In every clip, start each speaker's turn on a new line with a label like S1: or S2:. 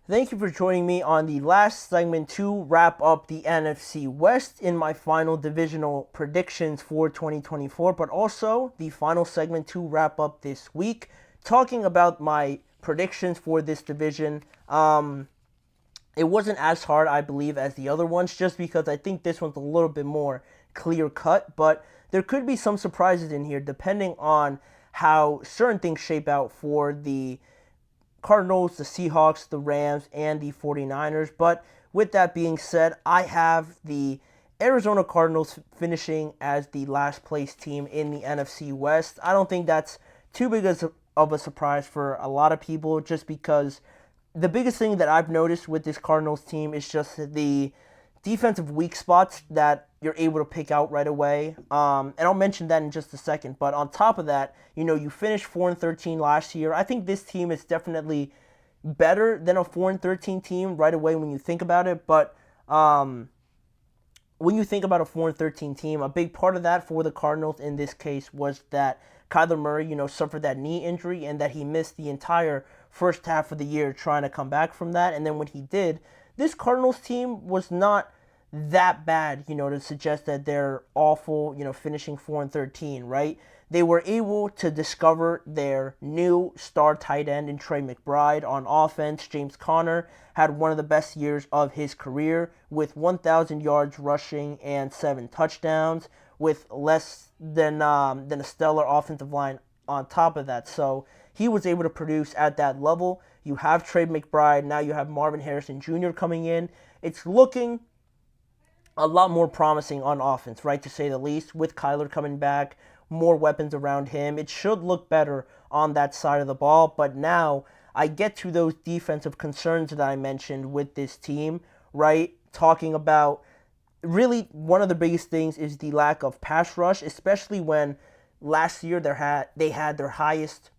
S1: Thank you for joining me on the last segment to wrap up the NFC West in my final divisional predictions for 2024, but also the final segment to wrap up this week, talking about my predictions for this division. It wasn't as hard, I believe, as the other ones, just because I think this one's a little bit more clear cut, but there could be some surprises in here depending on how certain things shape out for the Cardinals, the Seahawks, the Rams, and the 49ers. But with that being said, I have the Arizona Cardinals finishing as the last place team in the NFC West. I don't think that's too big of a surprise for a lot of people, just because the biggest thing that I've noticed with this Cardinals team is just the defensive weak spots that you're able to pick out right away. And I'll mention that in just a second. But on top of that, you finished 4-13 last year. I think this team is definitely better than a 4-13 team right away when you think about it. But when you think about a 4-13 team, a big part of that for the Cardinals in this case was that Kyler Murray, suffered that knee injury and that he missed the entire first half of the year trying to come back from that. And then when he did, this Cardinals team was not that bad, to suggest that they're awful, finishing 4-13, right? They were able to discover their new star tight end in Trey McBride on offense. James Conner had one of the best years of his career with 1,000 yards rushing and 7 touchdowns with less than a stellar offensive line on top of that. So he was able to produce at that level. You have Trey McBride. Now you have Marvin Harrison Jr. coming in. It's looking a lot more promising on offense, right, to say the least, with Kyler coming back, more weapons around him. It should look better on that side of the ball, but now I get to those defensive concerns that I mentioned with this team, right, talking about really one of the biggest things is the lack of pass rush, especially when last year they had their highest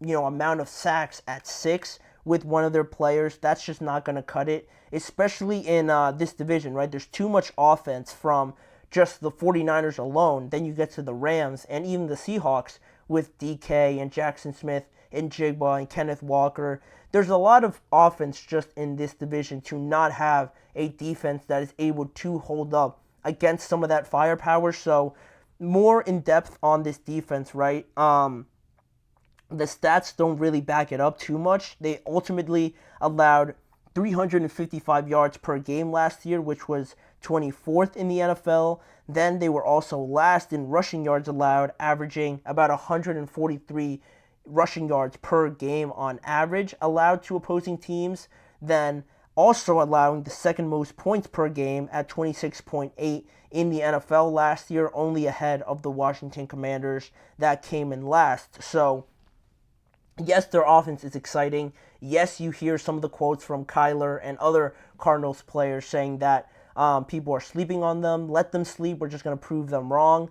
S1: amount of sacks at 6 with one of their players. That's just not going to cut it, especially in this division, right? There's too much offense from just the 49ers alone. Then you get to the Rams and even the Seahawks with DK and Jackson Smith and Jigba and Kenneth Walker. There's a lot of offense just in this division to not have a defense that is able to hold up against some of that firepower. So more in depth on this defense, right? The stats don't really back it up too much. They ultimately allowed 355 yards per game last year, which was 24th in the NFL. Then they were also last in rushing yards allowed, averaging about 143 rushing yards per game on average allowed to opposing teams. Then also allowing the second most points per game at 26.8 in the NFL last year, only ahead of the Washington Commanders that came in last. So yes, their offense is exciting. Yes, you hear some of the quotes from Kyler and other Cardinals players saying that people are sleeping on them. Let them sleep. We're just going to prove them wrong.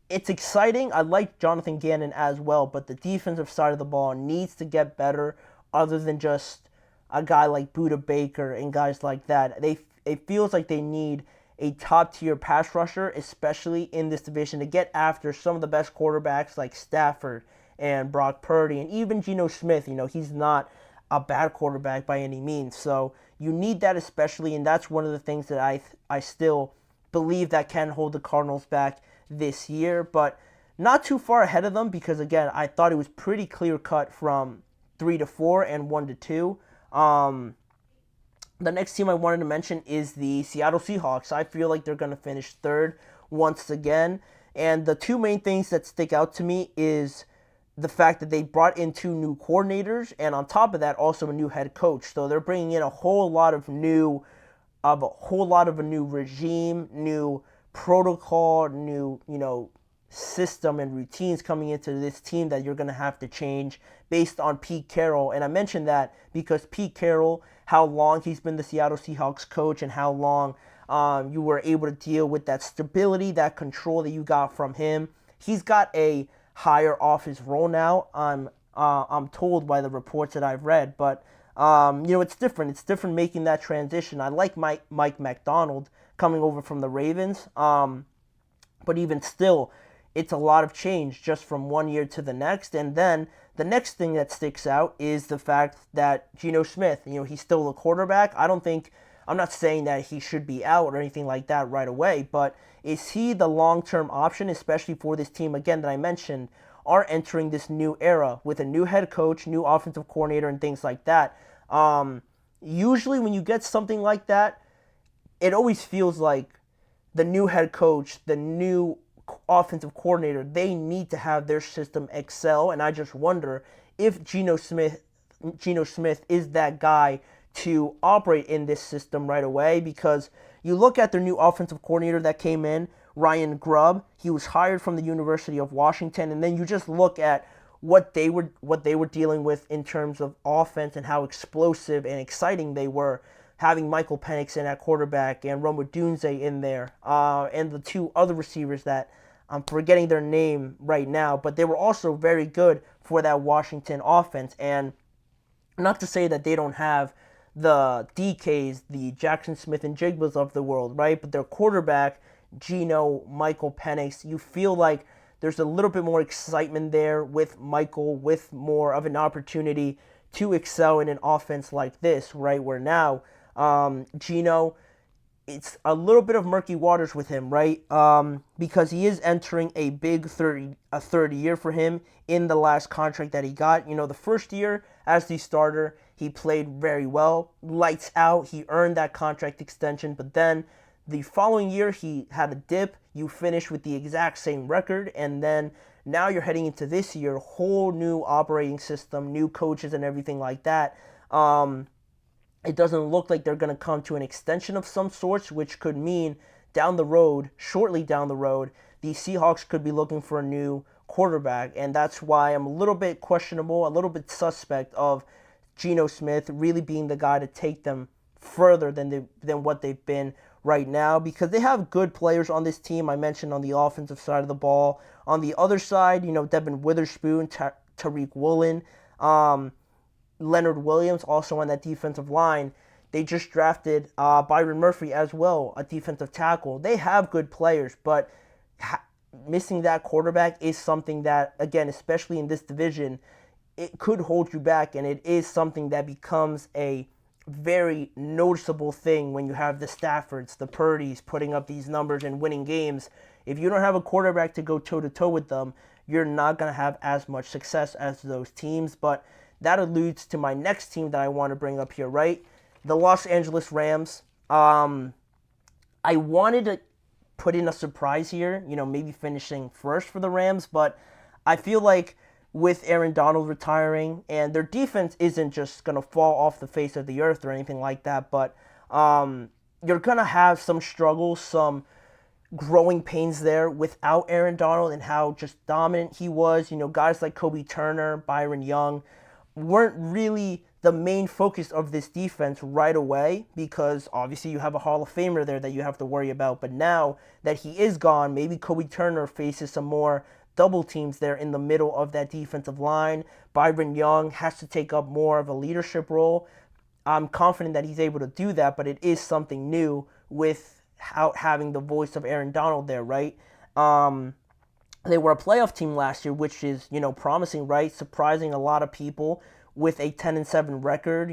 S1: It's exciting. I like Jonathan Gannon as well, but the defensive side of the ball needs to get better other than just a guy like Budda Baker and guys like that. It feels like they need a top-tier pass rusher, especially in this division, to get after some of the best quarterbacks like Stafford and Brock Purdy, and even Geno Smith. He's not a bad quarterback by any means. So you need that especially, and that's one of the things that I still believe that can hold the Cardinals back this year, but not too far ahead of them because, again, I thought it was pretty clear-cut from 3-4 and 1-2. The next team I wanted to mention is the Seattle Seahawks. I feel like they're going to finish third once again, and the two main things that stick out to me is the fact that they brought in 2 new coordinators, and on top of that, also a new head coach. So they're bringing in a whole lot of a new regime, new protocol, new system and routines coming into this team that you're going to have to change based on Pete Carroll. And I mentioned that because Pete Carroll, how long he's been the Seattle Seahawks coach and how long you were able to deal with that stability, that control that you got from him. He's got a higher off his role now. I'm told by the reports that I've read, but it's different. It's different making that transition. I like Mike McDonald coming over from the Ravens, but even still, it's a lot of change just from one year to the next. And then the next thing that sticks out is the fact that Geno Smith, he's still a quarterback. I'm not saying that he should be out or anything like that right away, but is he the long-term option, especially for this team, again, that I mentioned, are entering this new era with a new head coach, new offensive coordinator, and things like that. Usually when you get something like that, it always feels like the new head coach, the new offensive coordinator, they need to have their system excel, and I just wonder if Geno Smith is that guy to operate in this system right away, because you look at their new offensive coordinator that came in, Ryan Grubb. He was hired from the University of Washington, and then you just look at what they were dealing with in terms of offense and how explosive and exciting they were, having Michael Penix in at quarterback and Rome Odunze in there, and the two other receivers that I'm forgetting their name right now, but they were also very good for that Washington offense. And not to say that they don't have the DKs, the Jackson Smith and Jigbas of the world, right? But their quarterback, Geno, Michael Penix, you feel like there's a little bit more excitement there with Michael, with more of an opportunity to excel in an offense like this, right? Where now, Geno, it's a little bit of murky waters with him, right? Because he is entering a big third year for him in the last contract that he got. The first year as the starter, he played very well, lights out. He earned that contract extension, but then the following year he had a dip. You finish with the exact same record, and then now you're heading into this year, whole new operating system, new coaches and everything like that. It doesn't look like they're going to come to an extension of some sorts, which could mean shortly down the road, the Seahawks could be looking for a new quarterback. And that's why I'm a little bit questionable, a little bit suspect of Geno Smith really being the guy to take them further than what they've been right now, because they have good players on this team. I mentioned on the offensive side of the ball. On the other side, Devin Witherspoon, Tariq Woolen, Leonard Williams also on that defensive line. They just drafted Byron Murphy as well, a defensive tackle. They have good players, but missing that quarterback is something that, again, especially in this division, it could hold you back, and it is something that becomes a very noticeable thing when you have the Staffords, the Purdys putting up these numbers and winning games. If you don't have a quarterback to go toe-to-toe with them, you're not going to have as much success as those teams. But that alludes to my next team that I want to bring up here, right? The Los Angeles Rams. I wanted to put in a surprise here, maybe finishing first for the Rams, but I feel like with Aaron Donald retiring, and their defense isn't just going to fall off the face of the earth or anything like that, but you're going to have some struggles, some growing pains there without Aaron Donald and how just dominant he was. Guys like Kobe Turner, Byron Young weren't really the main focus of this defense right away, because obviously you have a Hall of Famer there that you have to worry about. But now that he is gone, maybe Kobe Turner faces some more double teams there in the middle of that defensive line. Byron Young has to take up more of a leadership role. I'm confident that he's able to do that, but it is something new without having the voice of Aaron Donald there, right? They were a playoff team last year, which is, promising, right? Surprising a lot of people with a 10-7 record.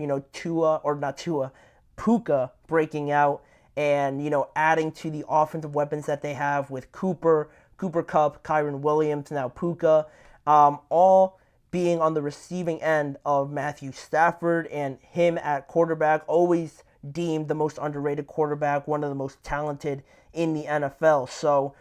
S1: Puka breaking out and, adding to the offensive weapons that they have with Cooper Kupp, Kyren Williams, now Puka, all being on the receiving end of Matthew Stafford and him at quarterback, always deemed the most underrated quarterback, one of the most talented in the NFL. So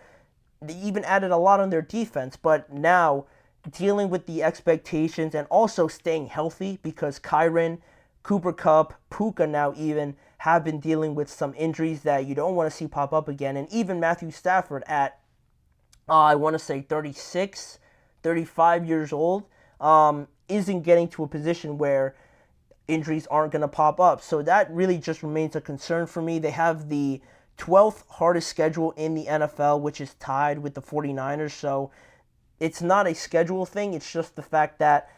S1: they even added a lot on their defense, but now dealing with the expectations and also staying healthy, because Kyren, Cooper Kupp, Puka now even have been dealing with some injuries that you don't want to see pop up again. And even Matthew Stafford at, I want to say 36, 35 years old, isn't getting to a position where injuries aren't going to pop up. So that really just remains a concern for me. They have the 12th hardest schedule in the NFL, which is tied with the 49ers. So it's not a schedule thing. It's just the fact that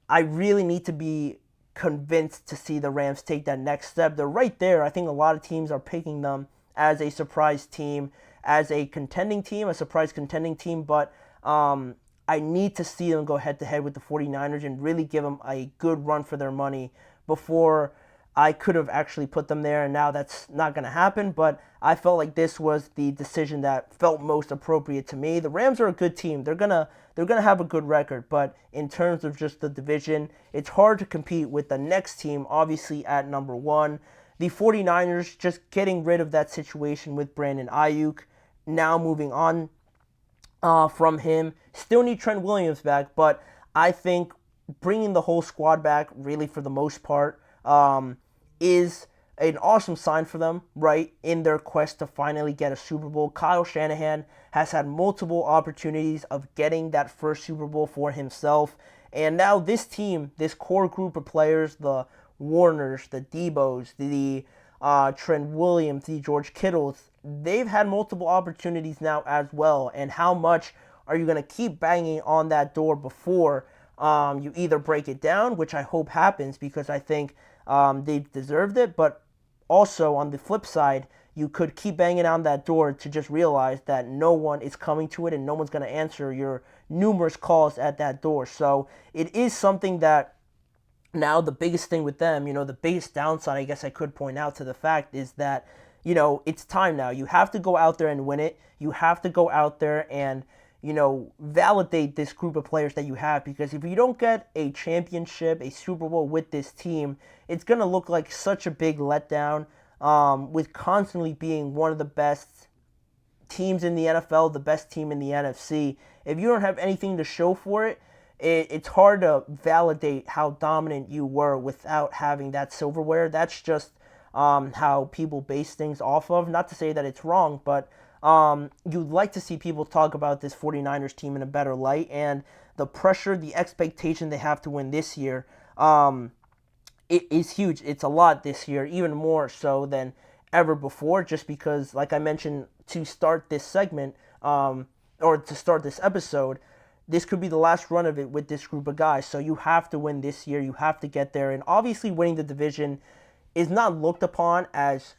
S1: I really need to be convinced to see the Rams take that next step. They're right there. I think a lot of teams are picking them as a surprise team, as a surprise contending team. But I I need to see them go head-to-head with the 49ers and really give them a good run for their money before I could have actually put them there, and now that's not going to happen. But I felt like this was the decision that felt most appropriate to me. The Rams are a good team. They're gonna have a good record, but in terms of just the division, it's hard to compete with the next team, obviously at number 1. The 49ers just getting rid of that situation with Brandon Ayuk, now moving on from him. Still need Trent Williams back, but I think bringing the whole squad back, really for the most part, is an awesome sign for them, right, in their quest to finally get a Super Bowl. Kyle Shanahan has had multiple opportunities of getting that first Super Bowl for himself, and now this team, this core group of players, the Warners, the Debos, the Trent Williams, the George Kittles, they've had multiple opportunities now as well. And how much are you going to keep banging on that door before you either break it down, which I hope happens because I think they deserved it, but also on the flip side, you could keep banging on that door to just realize that no one is coming to it and no one's going to answer your numerous calls at that door. So it is something that now the biggest thing with them, the biggest downside I guess I could point out to the fact is that, it's time now. You have to go out there and win it. You have to go out there and, validate this group of players that you have, because if you don't get a championship, a Super Bowl with this team, it's going to look like such a big letdown, with constantly being one of the best teams in the NFL, the best team in the NFC. If you don't have anything to show for it, it's hard to validate how dominant you were without having that silverware. That's just how people base things off of. Not to say that it's wrong, but you'd like to see people talk about this 49ers team in a better light, and the pressure, the expectation they have to win this year, it is huge. It's a lot this year, even more so than ever before, just because, like I mentioned to start this segment, or to start this episode, this could be the last run of it with this group of guys. So you have to win this year. You have to get there. And obviously winning the division is not looked upon as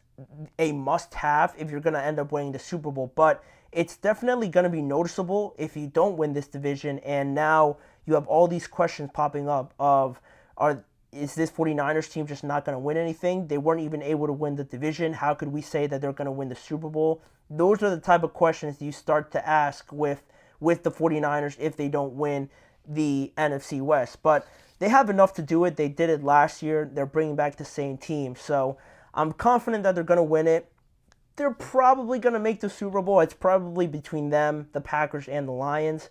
S1: a must-have if you're going to end up winning the Super Bowl. But it's definitely going to be noticeable if you don't win this division. And now you have all these questions popping up of, is this 49ers team just not going to win anything? They weren't even able to win the division. How could we say that they're going to win the Super Bowl? Those are the type of questions you start to ask with the 49ers if they don't win the NFC West. But they have enough to do it. They did it last year. They're bringing back the same team. So I'm confident that they're going to win it. They're probably going to make the Super Bowl. It's probably between them, the Packers, and the Lions.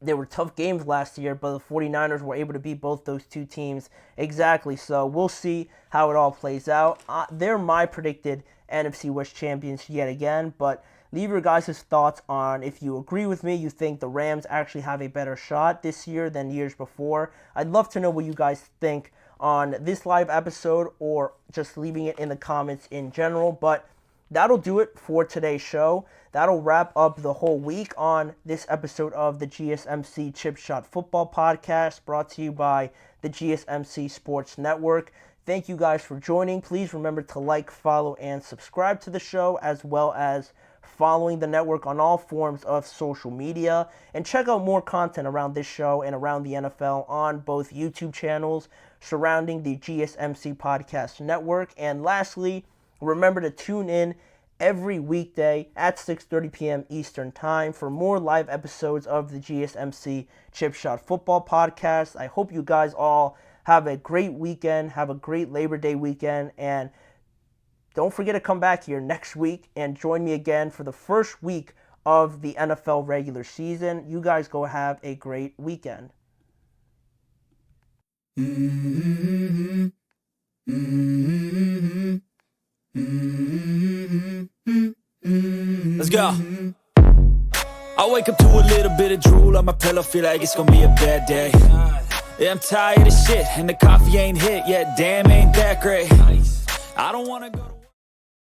S1: They were tough games last year, but the 49ers were able to beat both those two teams. Exactly. So we'll see how it all plays out. They're my predicted NFC West champions yet again, but leave your guys' thoughts on if you agree with me, you think the Rams actually have a better shot this year than years before. I'd love to know what you guys think on this live episode, or just leaving it in the comments in general. But that'll do it for today's show. That'll wrap up the whole week on this episode of the GSMC Chip Shot Football Podcast, brought to you by the GSMC Sports Network. Thank you guys for joining. Please remember to like, follow, and subscribe to the show, as well as following the network on all forms of social media, and check out more content around this show and around the NFL on both YouTube channels surrounding the GSMC Podcast Network. And lastly, remember to tune in every weekday at 6:30 p.m. Eastern Time for more live episodes of the GSMC Chip Shot Football Podcast. I hope you guys all have a great weekend, have a great Labor Day weekend, and don't forget to come back here next week and join me again for the first week of the NFL regular season. You guys go have a great weekend.
S2: Let's go. I wake up to a little bit of drool on my pillow, feel like it's gonna be a bad day. Yeah, I'm tired of shit, and the coffee ain't hit yet. Damn, ain't that great. I don't wanna go to